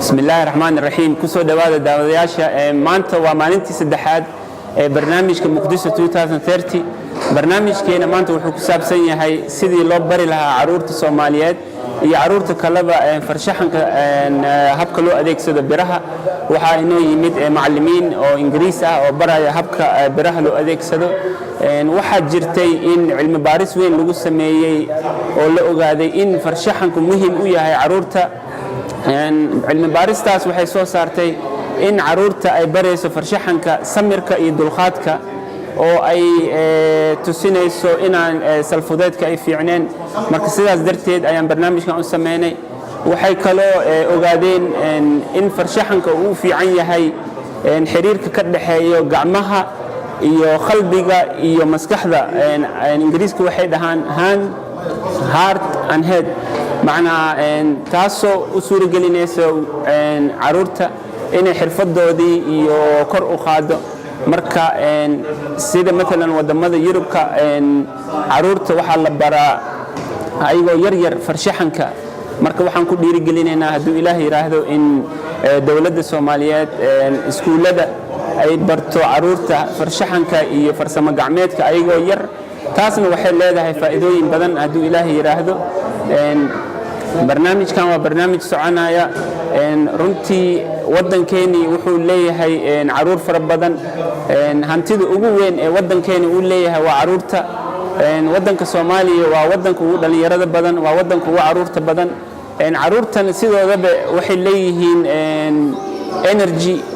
بسم الله الرحمن الرحيم كسو دواده داودياشا مانتا ومالنتي سدحاد برنامجka Muqdisho 2030 barnaamijkeena maanta wuxuu ku saabsan yahay sidii loo bari lahaa caruurta Soomaaliyeed iyo caruurta kaleba farshaxanka habka loo adeegsado biraha waxa inoo yimid macallimiin oo Ingiriis ah oo baraya habka biraha loo adeegsado waxa jirtay in cilmi baaris weyn lagu sameeyay oo la ogaaday in farshaxanku muhiim u yahay caruurta cilmi baaristaas waxay soo saartay in caruurta ay barayso farshaxanka samirka iyo dulqaadka oo ay tusinayso inaan salfudeedka ay fiicneen marka sidaas darteed ayaan barnaamijkan u sameynay waxay kaloo ogaadeen in farshaxanka uu fiican yahay xiriirka ka dhaxeeyo gacmaha iyo qalbiga iyo maskaxda ingiriiska waxay dhahaan heart and head macnaa taasoo u suuragelinaysa caruurta inay xirfadoodii iyo kor u qaado marka sida mesela wadamada Yurubka caruurta waxa la baraa ayagoo yar farshaxanka marka waxaan ku dhiirigelinaynaa haduu Ilaahay yiraahdo in dawladda Soomaaliyeed iskuulada ay barto caruurta farshaxanka iyo farsamo gacmeedka ayagoo yar taasna waxay leedahay faa'iidooyin badan haduu Ilaahay yiraahdo barnaamijkan waa barnaamij soconaya runtii wadankeeni wuxuu leeyahay caruur fara badan hantida ugu weyn ee wadankeeni uu leeyahay waa caruurta wadanka Soomaaliya waa wadanka ugu dhalinyarada badan waa wadanka ugu caruurta badan caruurtan sidoodaba waxay leeyihiin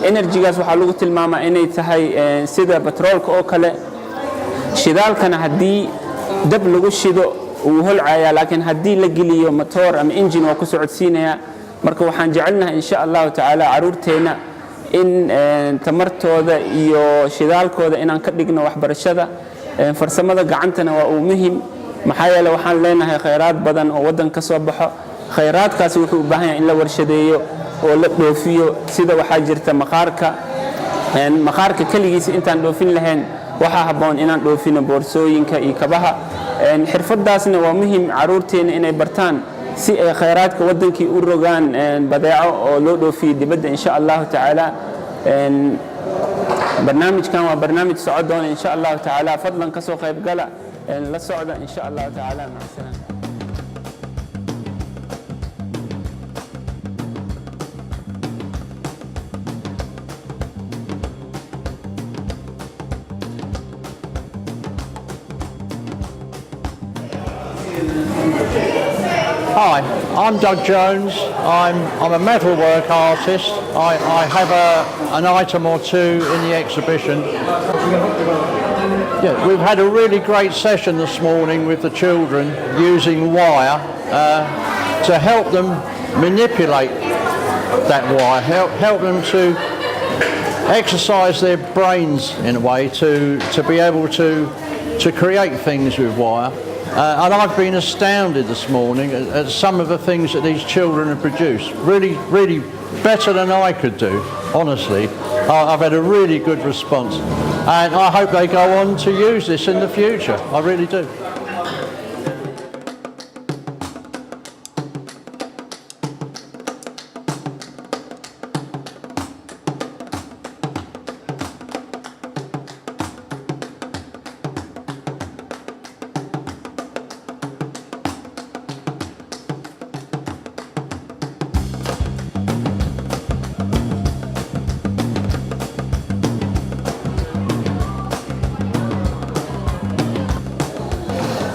energy-gaas waxa lagu tilmaamaa inay tahay sida petrolka oo kale shidaalkana hadii dab lagu shido uu holcaya laakiin hadii la geliyo motor ama engine waa ku socodsiinaya marka waxaan jecelnahay insha Allah taala caruurteena in tamartooda iyo shidaalkooda inaan ka dhigno waxbarashada farsamada gacantana waa muhiim maxaa yeelay waxaan leenahay khayraad badan oo wadan ka soo baxo khayraadkaas wuxuu u baahan yahay in la warshadeeyo oo la dhoofiyo sida waxa jirta maqaarka kaligiisa intaan dhoofin lahayn waxa haboon inaan dhoofino boorsooyinka iyo kabaha xirfadaasna waa muhiim caruurteena inay bartaan si ay khayraadka wadankii u rogaan badeeco oo loo dhoofiyo dibadda insha Allah taala barnaamijkan waa barnaamij socodon insha Allah taala fadlan ka soo qayb gala la socda insha Allah taala macasalaam Hi, I'm Doug Jones. I'm a metalwork artist. I have an item or two in the exhibition. Yeah, we've had a really great session this morning with the children using wire to help them manipulate that wire, help them to exercise their brains in a way to be able to create things with wire. And I've been astounded this morning at some of the things that these children have produced. Really better than I could do, honestly. I've had a really good response. And I hope they go on to use this in the future. I really do.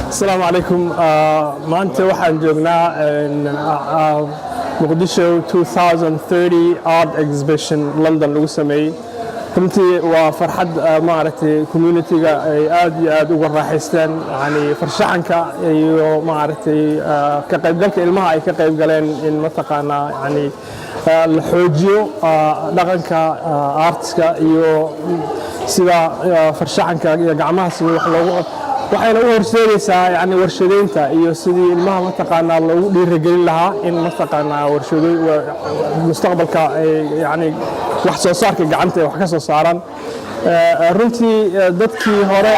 السلام عليكم maanta waxaan joognaa Muqdisho 2030 art exhibition London lagu sameeyay runtii waa farxad maaragtay community-ga ay aad iyo aad uga raaxaystaan yani farshaxanka iyo maaragtay ka qaybgalka ilmaha ay ka qayb galeen in mataqaana yani la xoojiyo dhaqanka artska iyo sida farshaxanka iyo gacmaha si wax loogu waxayna u horseedaysaa yani warshadeynta iyo sidii ilmaha mataqaana loogu dhiirigelin lahaa in mataqaana warshado mustaqbalka yani wax soo saarka gacanta wax ka soo saaran runtii dadkii hore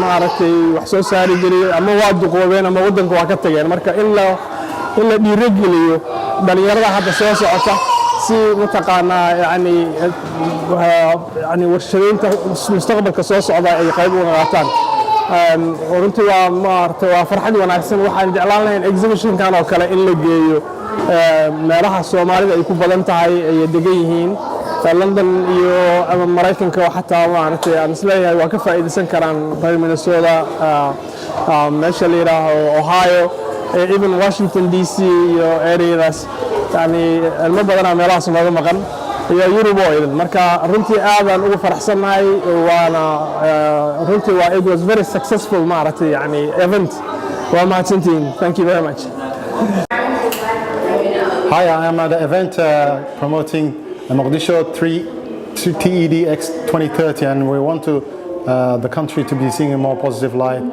maaragtay wax soo saari jiray ama waa duqoobeen ama wadanka waa ka tageen marka in la dhiirigeliyo dhalinyarada hadda soo socota si mataqaanaa yani warshadaynta mustaqbalka soo socda ay qayb uga qaataan. runtii waa maaragtay waa farxad wanaagsan. waxaan jeclaan lahayn exhibitionkan oo kale in la geeyo meelaha Soomaalida ay ku badan tahay ay degan yihiin London iyo ama Mareykanka oo xataa maaragtay aan isleeyahay waa ka faa'iideysan karaan reer Minnesota, meesha la yiraahdo Ohio, even Washington DC iyo areas yani ilmo badan meelahaas nooga maqan iyo Europe oo idin. marka runtii aad aan ugu faraxsanahay waana runtii waa it was very successful maaragtay yani event. waa mahadsantihiin. Thank you very much. Hi, I am at the event promoting the Mogadishu TEDx 2030, and we want the country to be seeing a more positive light.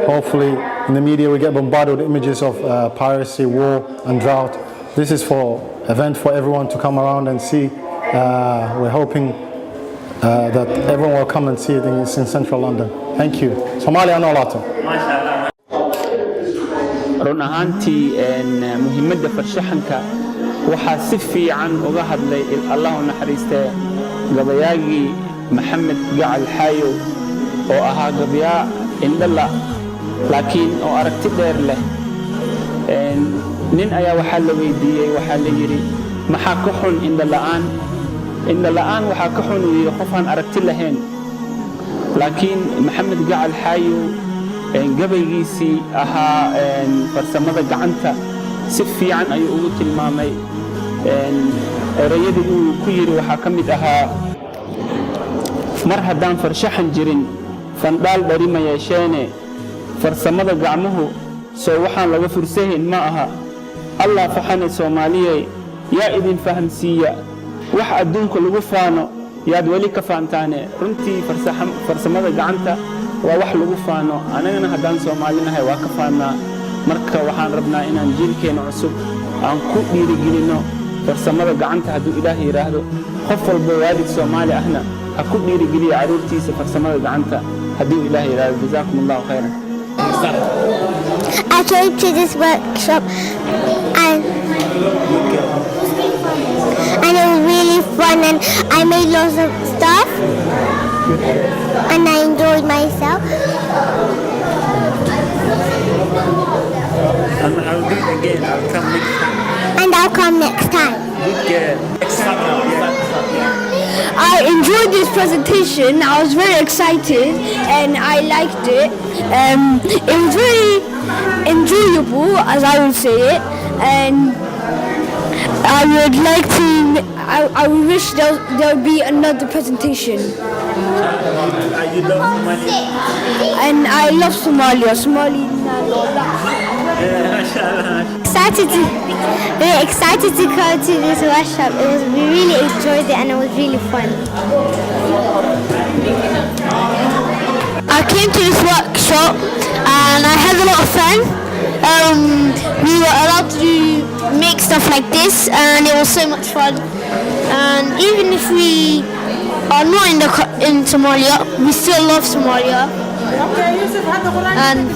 Hopefully, in the media we get bombarded with images of piracy, war, and drought. This is for event for everyone to come around and see. We're hoping that everyone will come and see it in central London. Thank you. Somalia Nolato. run ahaantii muhiimadda farshaxanka waxaa si fiican uga hadlay Allahu naxariistay gabayaagii Maxamed Gacal Xaayo oo ahaa gabayaa indhala laakiin oo aragti dheer leh. nin ayaa waxaa la weydiiyey, waxaa la yiri maxaa ka xun indhala'aan waxaa ka xun iyo qof aan aragti lahayn. laakiin Maxamed Gacal Xaayo gabaygiisii ahaa farsamada gacanta si fiican ayuu ugu tilmaamay. erayadii uu ku yiri waxaa ka mid ahaa mar haddaan farshaxan jirin fandhaal dhari ma yeesheene farsamada gacmuhu soo waxaan laga fursahayn ma aha. allah faxane Soomaaliyey yaa idin fahamsiiya wax adduunka lagu faano yaad weli ka faantaane. runtii farsamada gacanta waa wax lagu faano. anagana haddaan Soomaalinahay waa ka faanaa. marka waxaan rabnaa inaan jiilkeena cusub aan ku dhiirigelino farsamada gacanta hadduu Ilaahay yiraahdo. qof walba waalid Soomaali ahna ha ku dhiirigeliyo caruurtiisa farsamada gacanta hadduu Ilaahay yiraahdo. Jazakumullahu khairan. I came to this workshop and it was really fun, and I made lots of stuff and I enjoyed myself. I'll do it again. I'll come next time. And I'll come next time. Good girl. Next time. I enjoyed this presentation. I was very excited and I liked it. It was very enjoyable, as I would say it, and I would like to. I would wish there would be another presentation. You love Somalia? And I love Somalia. Very excited to go to this workshop. We really enjoyed it and it was really fun. I came to this workshop and I had a lot of fun. We were allowed to make stuff like this and it was so much fun. And even if we are not in Somalia, we still love Somalia. And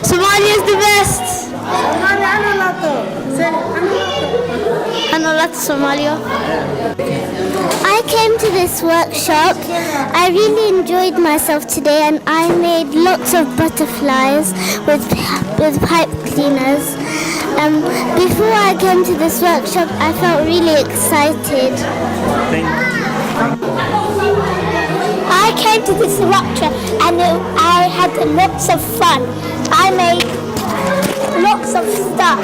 Somalia is the best. Somalia. I came to this workshop. I really enjoyed myself today and I made lots of butterflies with pipe cleaners. Before I came to this workshop, I felt really excited. I came to this workshop and I had lots of fun. I made lots of stuff.